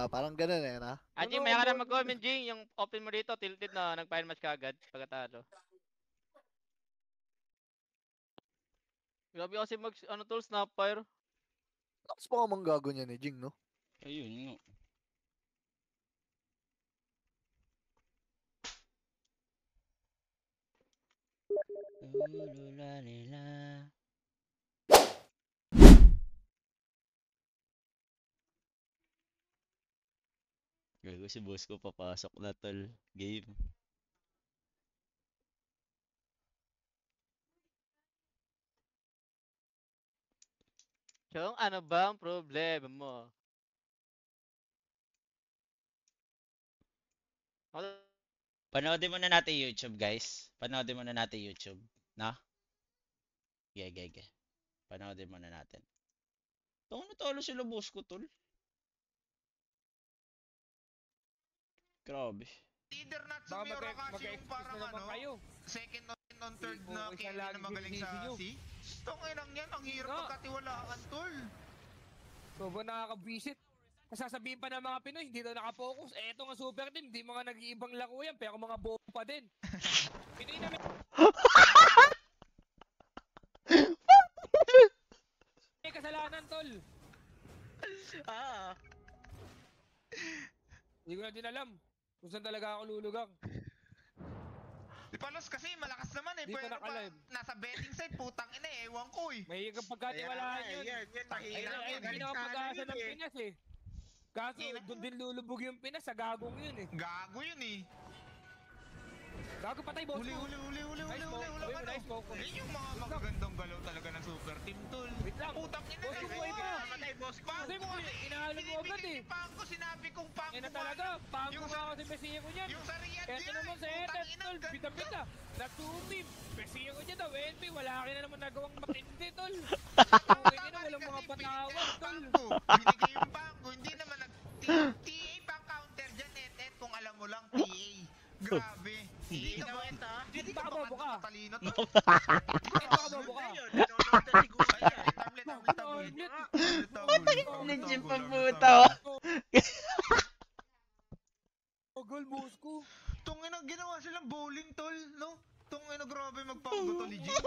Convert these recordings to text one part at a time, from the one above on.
Parang ganun eh, na? Jing, may ka na mag-comment, Jing. Yung open mo dito, tilted na, nag-fire match ka agad, pagkatalo. Grabe kasi tol, snapfire. Lakas pa kamang gago niya ni Jing, no? Ayun, no. Ululalila. Gago si boss ko papasok na tol. Game. Chong, ano ba ang problema mo? Panoodin muna natin YouTube, guys. Panoodin muna natin YouTube. Na? Ge. Panoodin muna natin. Tong natalo sila boss ko, tol. Grabe. Leader Natsumura kasi yung parang second on third na carry na magaling sa C. Tongin yan, ang hirap pagkatiwalaan, tol. Sobrang nakaka-visit. Sasabihin pa ng mga Pinoy, hindi daw nakapokus. Eto nga super team, hindi mga nag-iibang laro yan, pero mga bobo pa din. Pinoy na may kasalanan, tol. Hindi ko na din alam kung saan talaga ako lulugang. Di Palos kasi malakas naman eh, pero nasa betting side, putang ina eh, ewan ko eh. May higang pagkatiwalaan yun. Hindi na pag-asa ng Pinas eh. Kaso doon din lulubog yung Pinas sa gagong yun eh. Gago yun eh. Gago patay boss ko. Uli. Yan yung mga magagandang galaw talaga ng super team, tol. Wait lang. Putang ina boss ko buhay pa. Matay boss ko. Kasi mo inahalo mo agad eh. Pangko, sinabi kong pangko. Ina talaga, pangko nga kasi Messiah ko niyan. Yung sa Riyadh Kaya naman sa Etet, tol, bita-bita. Na-2-team. Messiah ko niyan daw, NP, wala ka na naman nagawang matindi, tol. Okay na, walang mga patawag, tol. Binigay yung pangko, hindi naman TA pang counter dyan, Etet, kung alam mo lang, TA. Grabe. Hindi ka ba Hindi ka bobo ka. Matalino to. Hindi ka bobo ka. Legit pagbuta. Gol boss ko. Tungina ginawa silang bowling, tol, no? Tungina grabe magpanggo to, legit.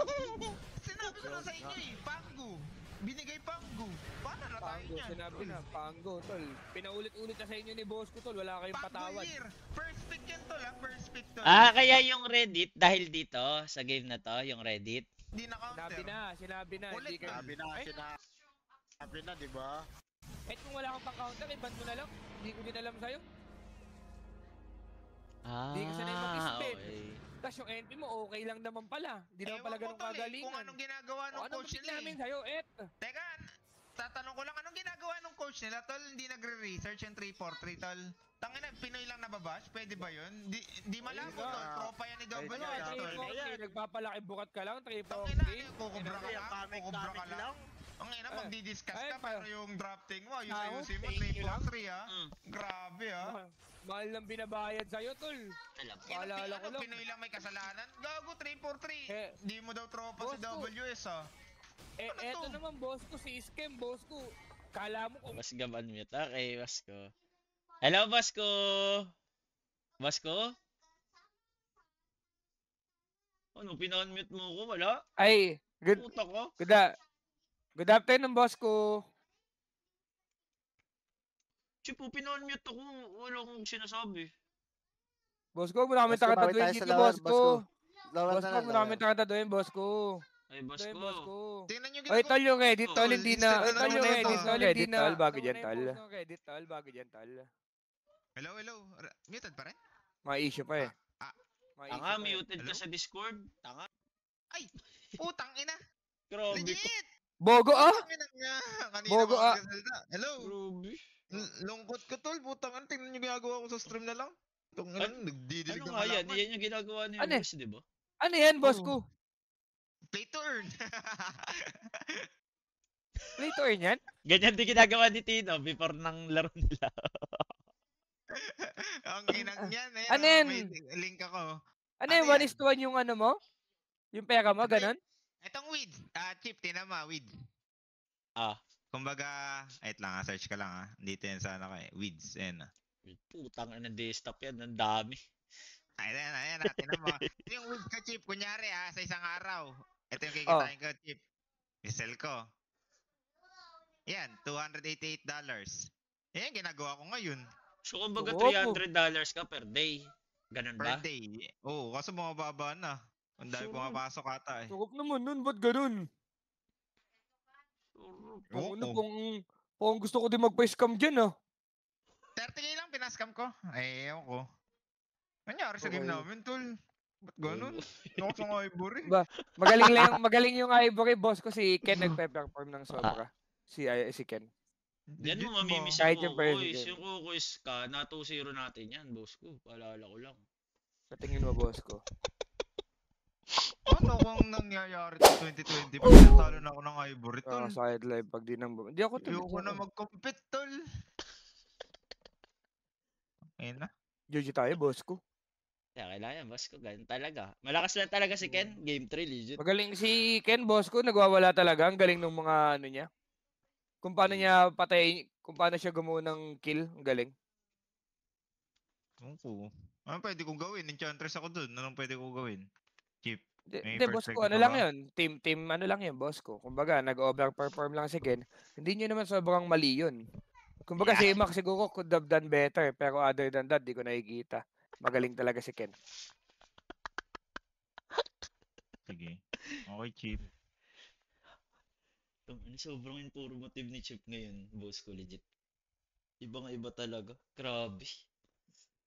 Sinabi ko na sa inyo eh, panggo. Binigay panggo. Paano na tayo niyan? Sinabi na, panggo, tol. Pinaulit-ulit na sa inyo ni boss ko, tol. Wala kayong patawad. Panggo year. First pick yan, tol, first pick, tol. Kaya yung Reddit, dahil dito, sa game na to, yung Reddit. Di na counter. Sinabi na. Ulit Sinabi na, di ba? Kung wala kang pang-counter, ban mo na lang. Hindi ko din alam sa'yo. Hindi ka sanay mag-spin. Okay. Tapos yung NP mo, okay lang naman pala. Hindi naman pala ganun kagalingan. Kung anong ginagawa ng coach nila namin sa'yo, Teka, tatanong ko lang, anong ginagawa ng coach nila, tol? Hindi nagre-research yung 3-4-3, tol. Tangina, Pinoy lang nababash? Pwede ba yun? Di malabo, tol. Tropa yan ni W. Nagpapalaki bukat ka lang, 3-4-3. Tangina, kukubra ka lang. Ang ina, magdi-discuss ka, pero yung drafting mo, ayusin mo, 3-4-3 ha. Grabe ha. Mahal lang binabayad sa'yo, tol. Paalala ko lang. Pinoy lang may kasalanan. Gago, 3-4-3. Di mo daw tropa si WS ha. Eto naman, boss ko, si Iskem, boss ko. Kala mo kung... Mas gaban mute. Okay, boss ko. Hello, boss ko. Boss ko? Ano, pina-unmute mo ko? Wala? Ay, Puta ko. Good afternoon, boss ko. Chipo, pina-unmute ako. Wala akong sinasabi. Boss ko, muna kami takataduin dito, boss ko. Boss ko, muna kami takataduin, boss ko. Ay, boss ko. Tingnan nyo Oy, tol yung edit, tol, hindi na. Tol yung edit, tol, hindi na. Bago dyan, tol. Edit, tol, bago dyan, tol. Hello. Muted pa rin? May issue pa eh. Tanga, muted ka sa Discord. Tanga. Ay, putang ina. Grabe. Legit. Bogo, ah! Bogo, ah. Hello. Grabe. Lungkot ko, tol. Putang ina, tingnan nyo ginagawa ko sa stream na lang. Nagdidilig Ano ng nga yan? halaman. Yan yung ginagawa niyo, boss, di ba? Ano yan, boss ko? Play to earn. Play to earn yan? Ganyan din ginagawa ni Tino before ng laro nila. Ang inang yan eh. Ano yan? May link ako. Ano yan, 1:1 yung ano mo? Yung pera mo, ganun? Itong weed. Chip, tinama, weed. Kumbaga, wait lang search ka lang Dito yan sa ano Weeds, ayan Putang ina desktop yan, ang dami. Ayan tinan mo. Yung weeds ka, Chip, kunyari sa isang araw. Ito yung Oh. kikitain ko, Chip. I-sell ko. Yan, $288. Yan, ginagawa ko ngayon. So, kumbaga Oo, $300 ka per day. Ganun Per ba? day. Oo, kaso bumababa na. Ang dami So, pumapasok ata Sukop naman nun, ba't ganun? Oo. Kung gusto ko din magpa-scam dyan 30K lang pinascam ko. Ewan ko. Nangyari sa game Okay. namin, tol. Ba't ganun? Ako sa Ivory. Ba- magaling yung Ivory, boss ko si Ken nagpe-perform ng sobra. Si Ken. Yan mo, Legit ba? mamimiss Kahit yung yung Kukoys. president. Yung Kukoys ka, na 2-0 natin yan, boss ko. Paalala ko lang. Sa tingin mo, boss ko. Ano kung nangyayari sa 2020? Pag natalo na ako ng Ivory, tol. Side live pag di nang... Hindi ako Ayoko na mag-compete, tol. Ayun na. GG tayo, boss ko. Kaya kailangan, boss ko. Ganun talaga. Malakas lang talaga si Ken. Game 3, legit. Magaling si Ken, boss ko. Nagwawala talaga. Ang galing ng mga ano niya. Kung paano niya patay, kung paano siya gumawa ng kill. Ang galing. Ewan ko. Ano pwede kong gawin? Enchantress ako dun. Anong pwede kong gawin? Chip. May Hindi, boss ko, perspective ano ka lang ba? yun. Team, ano lang yun, boss ko. Kumbaga, nag-overperform lang si Ken. Hindi nyo naman sobrang mali yun. Kumbaga, si Max siguro could have done better. Pero other than that, di ko nakikita. Magaling talaga si Ken. Sige. Okay, Chip. Sobrang informative ni Chip ngayon, boss ko, legit. Ibang-iba talaga. Grabe.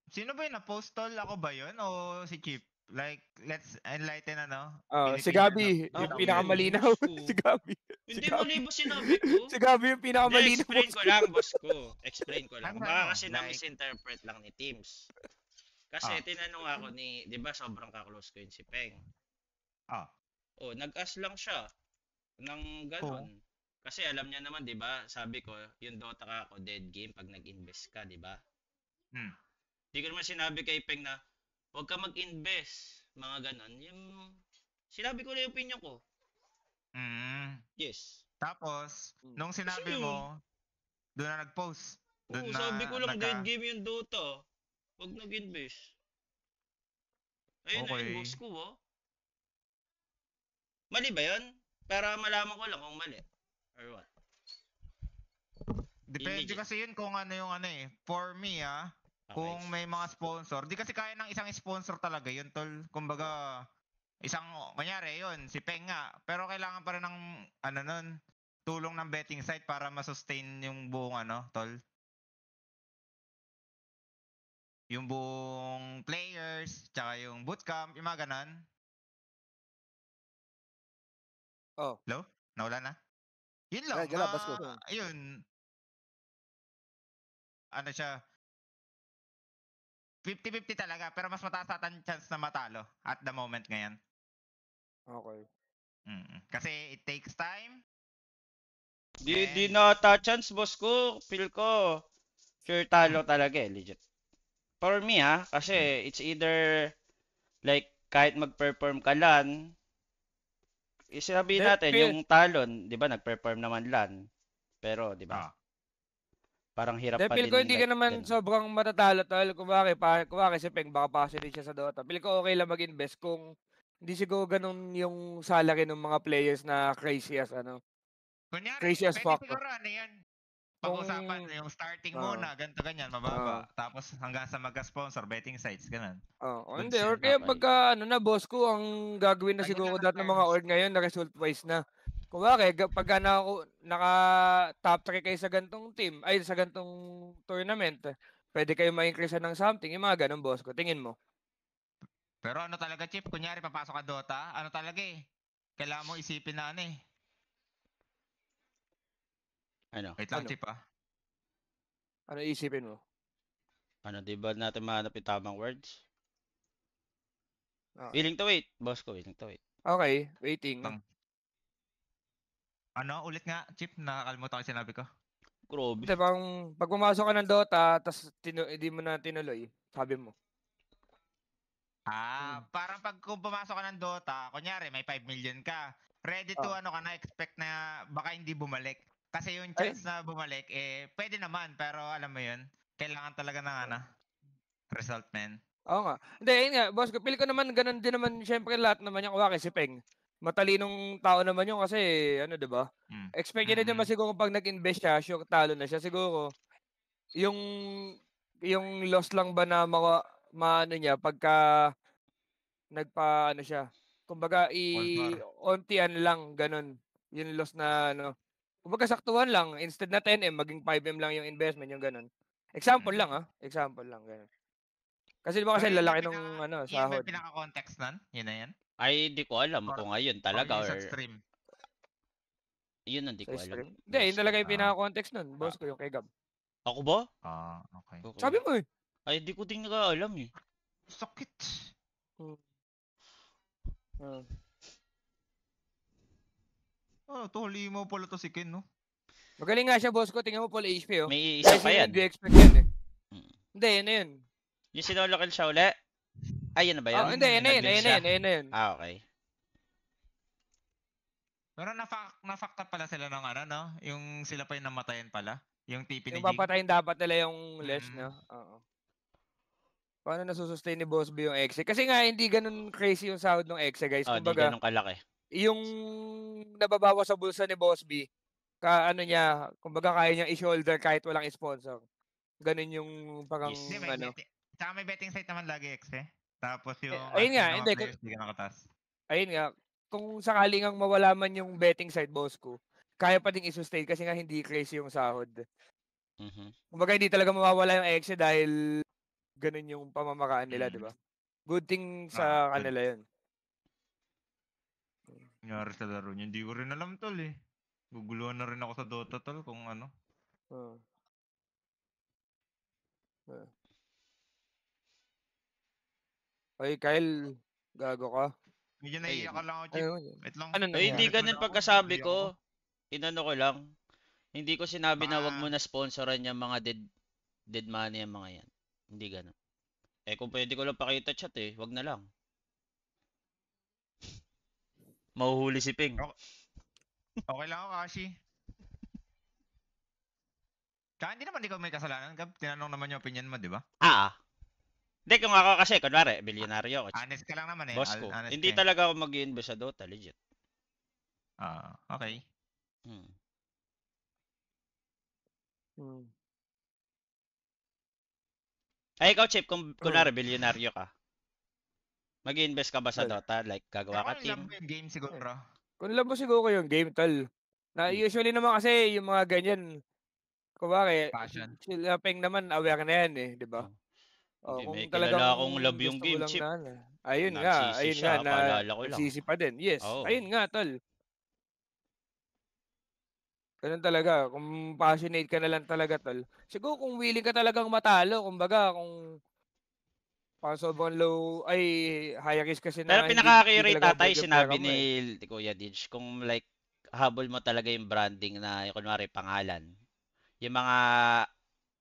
Sino ba yun? Na-post tol? Ako ba yun? O si Chip? Like, let's enlighten Si Filipino, Gabi, Ah, yung okay, pinakamalinaw. boss ko. si Gabi. Hindi Gabi. mali ba sinabi ko? Si Gabi yung Hindi, pinakamalinaw. explain boss ko lang, boss ko. Explain ko lang. Ano, Baka kasi like- na-misinterpret lang ni Teams. Kasi tinanong ako ni, di ba sobrang kaklose ko yun si Peng. Ah. Oh, nag-ask lang siya ng ganon. Kasi alam niya naman, di ba, sabi ko, yung Dota ka ako, dead game pag nag-invest ka, di ba? Hmm. Di ko naman sinabi kay Peng na, huwag ka mag-invest, mga ganon. Yung, sinabi ko na yung opinion ko. Yes. Tapos, Hmm. nung sinabi Kasi mo, doon na nag-post. Oo, Doon na sabi ko lang, nagka- dead game yung Dota. Huwag nag-invest. Ayun na Okay. yung boss ko, oh. Mali ba yun? Para malaman ko lang kung mali. Or what? Depende Legit. kasi yun kung ano yung For me Okay. kung may mga sponsor, di kasi kaya ng isang sponsor talaga yun, tol. Kumbaga, kunyari yun, si Peng nga. Pero kailangan pa rin ng, nun, tulong ng betting site para masustain yung buong tol. Yung buong players, tsaka yung bootcamp, yung mga ganon. Oh. Hello? Nawala na? Yun lang. Gala, Basko. Yun. Ano siya? 50-50 talaga, pero mas mataas ata ang chance na matalo at the moment ngayon. Okay. Kasi it takes time. Di na ata chance, boss ko. Feel ko, sure talo talaga legit. For me, kasi it's either, like, kahit mag-perform ka lan, isabi natin, yung talon, di ba, nag-perform naman lan. Pero, di ba, parang hirap pa Feel din. ko hindi ka like, naman ganun. sobrang matatalo, tol. Kumari si Peng, baka pasok din siya sa Dota. Feel ko okay lang mag-invest kung hindi siguro ganun yung salary ng mga players na crazy as Kunyari, Crazy as pwede fuck. siguro yan. Pag-usapan yung starting muna, ganito ganyan, mababa. Tapos hanggang sa magka-sponsor, betting sites, ganun. Good Hindi. Or shit. kaya Okay. pagka, boss ko, ang gagawin na Ayun siguro lang dahil ng mga terms. org ngayon na result-wise na. Kumari, pagka naka-top 3 kayo sa gantong team, ay sa gantong tournament, pwede kayo ma-increase ng something, yung mga ganun, boss ko. Tingin mo. Pero ano talaga, Chip? Kunyari, papasok ka Dota, ano talaga kailangan mo isipin na Ano? Wait lang, Ano? Chip Ano isipin mo? Ano, di ba natin mahanap yung tamang words? Ah. Willing to wait, boss ko, willing to wait. Okay, waiting. Ulit nga, Chip, nakakalimutan ko yung sinabi ko. Grabe. Hindi, pag pumasok ka ng Dota, tapos hindi mo na tinuloy, sabi mo. Parang pag kung pumasok ka ng Dota, kunyari may 5 million ka, ready to Ah. ka na expect na baka hindi bumalik. Kasi yung Ay. chance na bumalik, pwede naman, pero alam mo yun, kailangan talaga ng result, man. Oo nga. Hindi, yun nga, boss ko. Feel ko naman, ganun din naman, syempre lahat naman yung kuwari, si Peng. Matalinong tao naman yun kasi, ano, di ba? Mm. Expect niya din naman siguro pag nag-invest siya, sure talo na siya. Siguro, yung loss lang ba na maano niya, pagka ano siya. Kumbaga, All-star. ontian lang, ganun. Yung loss na, ano. Kumbaga, saktuhan lang. Instead na 10M, maging 5M lang yung investment, yung ganun. Example lang, Example lang, ganun. Kasi di ba kasi Pero yun ba lalaki yung nung Yun ba sahod. yung pinaka-context nun? Yun na yan? Ay, di ko alam Or- kung ngayon Or talaga yung or sa stream? yun ang di Sa ko alam. stream. Hindi, yun talaga yung Ah. pinaka-context nun. Boss ko yung kay Gab. Ako ba? Okay. Okay. Sabi mo eh. Ay, di ko din alam eh. Sakit. Tuhuli mo pala to si Ken, no? Magaling nga siya, boss ko. Tingnan mo full HP, oh. May isa pa yan. Hindi expect yan, eh. Mm. Hindi, yun na yun. Yung sinolo kill siya uli? Ay, yun na ba yun? Oh, hindi, yun na yun. Nag-glitch Ayun na siya. yun. Ayun na yun. Ah, okay. Pero na-fucked up pala sila ng no? Yung sila pa yung namatayan pala. Yung TP ni Yung Jig. papatayin dapat nila yung less, Mm. no? Oo. Paano nasusustain ni Boss B yung exe? Kasi nga, hindi ganun crazy yung sahod ng exe, guys. Oh, di Kumbaga, ganun kalaki. yung nababawas sa bulsa ni Boss B, ano niya, kumbaga kaya niyang i-shoulder kahit walang sponsor. Ganun yung parang, Yes. Hindi, may ano. Tsaka may betting site naman lagi, Tapos yung ayun nga, mga hindi, players, hindi ka nakatas. Ayun nga, kung sakali ngang mawala man yung betting side, boss ko, kaya pa ding i-sustain kasi nga hindi crazy yung sahod. Mhm. Kumbaga hindi talaga mawawala yung exe dahil ganun yung pamamaraan nila, di ba? Good thing sa good. kanila yun. Nangyari sa laro niya. Hindi ko rin alam, tol, eh. Guguluhan na rin ako sa Dota, tol, kung ano. Ay, Kyle, gago ka. Medyo naiiyak lang ako, Chip. Ayun. Wait lang. Ano Ay, hindi nangyari? ganun pagkasabi ko. Inano ko lang. Hindi ko sinabi na wag Baka- mo na sponsoran yung mga dead money yung mga yan. Hindi ganun. Eh kung pwede ko lang pakita chat eh, wag na lang. Mahuhuli si Ping. Okay lang ako, Kashi. Tsaka hindi naman ikaw may kasalanan, Gab. Tinanong naman yung opinion mo, di ba? Hindi, kung ako kasi, kunwari, bilyonaryo ako. Honest ka lang naman, eh. Boss ko. Honest Hindi ka, eh. talaga ako mag-i-invest sa Dota, legit. Okay. Hmm. Ay, ikaw, Chip, kung kunwari, bilyonaryo ka, mag-i-invest ka ba sa Well, Dota? Like, gagawa ka Ako team? love mo yung game siguro. Kung alam mo siguro yung game, tol. Na usually naman kasi yung mga ganyan, kumbaga, Passion. sila Peng naman aware na yan eh, di ba? Hindi, Kung may talagang kilala akong love yung gusto mo game, lang Chip. na, ayun Nagsisi siya, nga, paalala ko lang. nagsisi pa din. Yes, Oo. ayun nga, tol. Ganun talaga, kung passionate ka na lang talaga, tol. Siguro kung willing ka talagang matalo, kumbaga, kung pang sobrang low, high risk kasi Pero na pinaka-accurate talaga tatay, above yung sinabi pera mo, ni Kuya Didge, kung like, habol mo talaga yung branding na, yung kunwari, pangalan. Yung mga,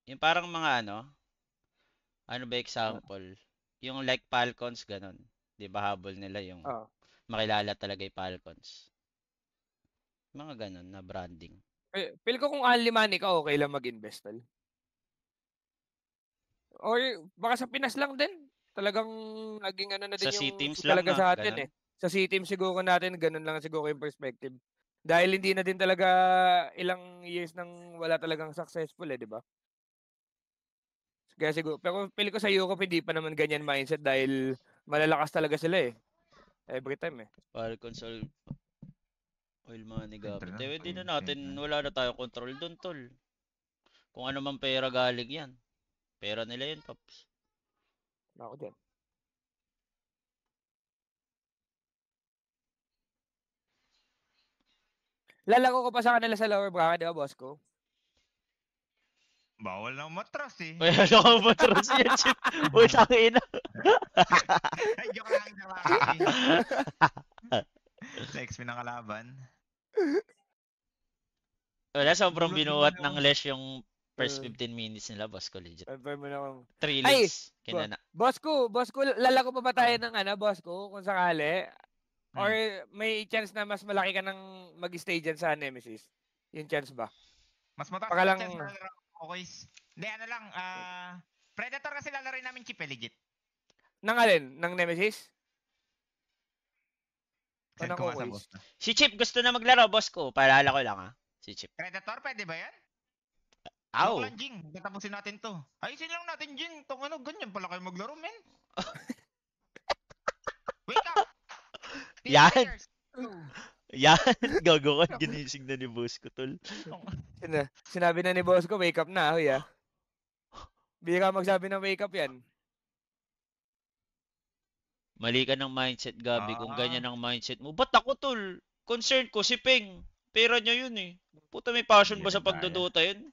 yung parang mga ano ba example? Yung like Falcons, ganun. Di ba habol nila yung makilala talaga yung Falcons. Mga ganun na branding. Feel ko kung only money ka, okay lang mag-invest, tol. Or baka sa Pinas lang din. Talagang naging ano na din Sa yung C-teams talaga lang, sa no? atin Ganun. eh. Sa C-team siguro natin, ganun lang siguro yung perspective. Dahil hindi na din talaga ilang years nang wala talagang successful eh, di ba? Kaya siguro, pero feel ko sa Europe hindi pa naman ganyan mindset dahil malalakas talaga sila eh. Every time eh. Falcons oil money gamit. Internal, Hindi na natin, internal. wala na tayong control doon, tol. Kung ano man pera galing yan. Pera nila yun, Pops. Ako din. Lalako ko pa sa kanila sa lower bracket, di ba, boss ko? Bawal lang matras, eh. Uy, ano ka ba trust yan, Chip? Uy, tangina. Ay, joke lang, Sa XP ng kalaban. Wala, sobrang Gulat binuhat naman ng ako. Lesh yung first 15 minutes nila, boss ko, legit. Confirm mo na kung... 3 Ay! leagues, kinana. Boss ko, lalako pa ba tayo ng boss ko, kung sakali? Or may chance na mas malaki ka ng mag-stay dyan sa Nemesis? Yung chance ba? Mas mataas Baka ang lang- chance na okay. Hindi, ano lang, Predator kasi lalaroin namin chip, legit. Nang alin? Nang Nemesis? O Send nang ko nga sa Kokois? boss na. Si Chip gusto na maglaro, boss ko. Paalala ko lang, ha. Si Chip. Predator, pwede ba yan? Aw. Joke lang, Jing. Tatapusin natin to. Ayusin lang natin, Jing. Tong ano, ganyan pala kayo maglaro, men. Wake up! Team Yan. players! Yan. Gago ka. Ginising na ni boss ko, tol. Sinabi na ni boss ko, wake up na, huy ah. Bili ka magsabi ng wake up yan. Mali ka ng mindset, Gabi. Kung Ah. ganyan ang mindset mo. Ba't ako, tol? Concern ko, si Peng. Pera niya yun, eh. Puta, may passion ba Hindi sa rin kaya. pagdodota yun?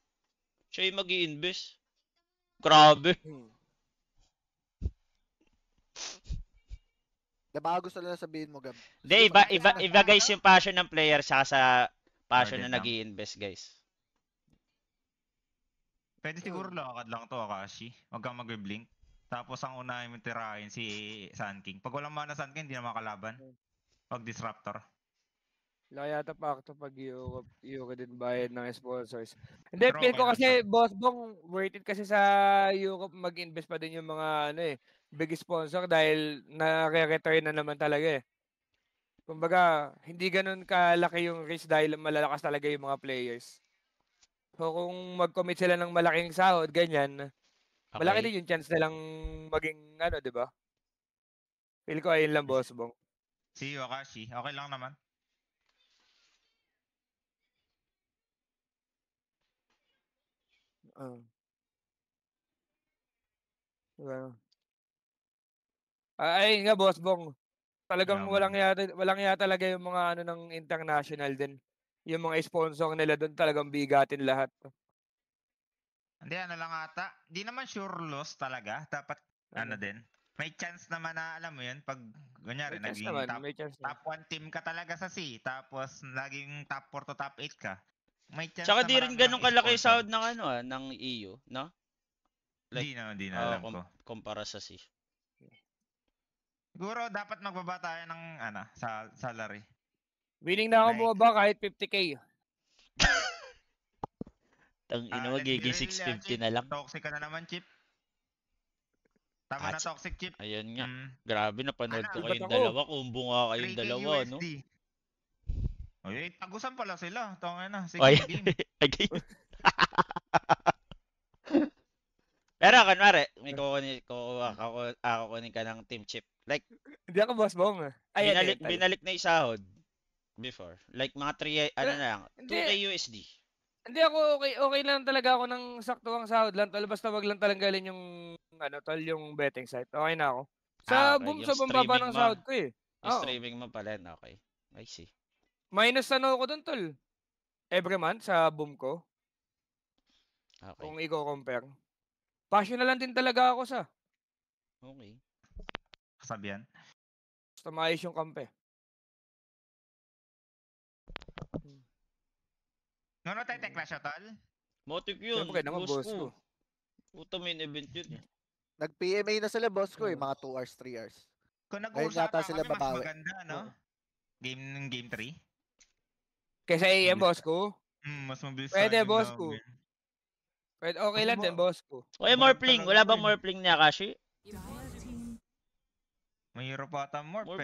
Siya yung mag-i-invest. Grabe. Baka gusto lang sabihin mo, Gab. Hindi, iba guys yung passion ng player saka sa passion Pwede na lang. nag-i-invest, guys. Pwede siguro lakad lang to, Akashi. Huwag kang mag-blink. Tapos ang unahin mo tirahin si Sun King. Pag walang mana Sun King, hindi na makalaban. Pag Disruptor. Wala yata pa ako pag Yuka din bayad ng sponsors. Hindi, Pero feel ko okay lang kasi, Boss Bong, worth it kasi sa Yuka mag-invest pa din yung mga big sponsor dahil nare-return na naman talaga eh. Kumbaga, hindi ganun kalaki yung risk dahil malalakas talaga yung mga players. So kung mag-commit sila ng malaking sahod, ganyan, malaki Okay. din yung chance nilang maging di ba? Feel ko ayun lang, Boss Bong. Si Akashi. Okay lang naman. Diba? Ay nga, Boss Bong. Talagang Yaman. walang yata talaga yung mga ng international din. Yung mga sponsor nila doon talagang bigatin lahat. Hindi, ano lang ata. Di naman sure loss talaga. Dapat, ano din. May chance naman na, alam mo yun, pag, kunyari, May chance naging naman, top, may chance naman. top 1 team ka talaga sa C, tapos naging top 4 to top 8 ka. May chance Tsaka na di rin marami ganun kang kalaki sponsor. sahod ng ng EU, no? Di na alam ko. Kumpara sa C. Siguro dapat magbaba tayo ng salary. Winning na ako Like- bumaba kahit 50K. Tang ina, Let's be magiging real, 650 Chip. na lang. Toxic ka na naman, Chip. Tama na, toxic, Chip. Ayun nga. Mm. Grabe, napanood Ano, ko ba't kayong ako? dalawa. Kumbo nga kayong 3K dalawa, no? USD. Oy, tagusan pala sila. Tanga na. Sige, Oy. game. Again. Pero kunwari, may kukunin ka ng team chip. Like, Hindi ako Boss Bong. binalik na yung sahod before. Like, mga 3, ano na lang, Hindi. 2K USD. Hindi ako okay lang talaga ako ng saktuang sahod lang tol, basta wag lang talanggalin yung yung betting site. Okay na ako. Sa Okay. boom Yung sa baba streaming ng mo. sahod ko eh. Yung Oo. streaming mo pala, okay. I see. Minus ko dun tol. Every month sa boom ko Okay. kung i-compare. Passion na lang din talaga ako sa. Okay. Kasabihan. Basta maayos yung kampe. Nono tayo Clash of Tal? Motic yun. Siyempre naman boss ko. Puta, main event yun. Nag-PMA na sila, boss ko, mga 2 hours, 3 hours. Kung Ngayon nag-uusap yata na sila kami, mas babawi. maganda, no? Game 3. Kaysa AM boss ko. Mas mabilis Pwede, tayo boss laban. ko. Pwede, okay Kasi lang din boss ko. Oy, Mahal Morpling. talaga Wala to bang eh. Morpling ni Akashi? Mahirap ata more, More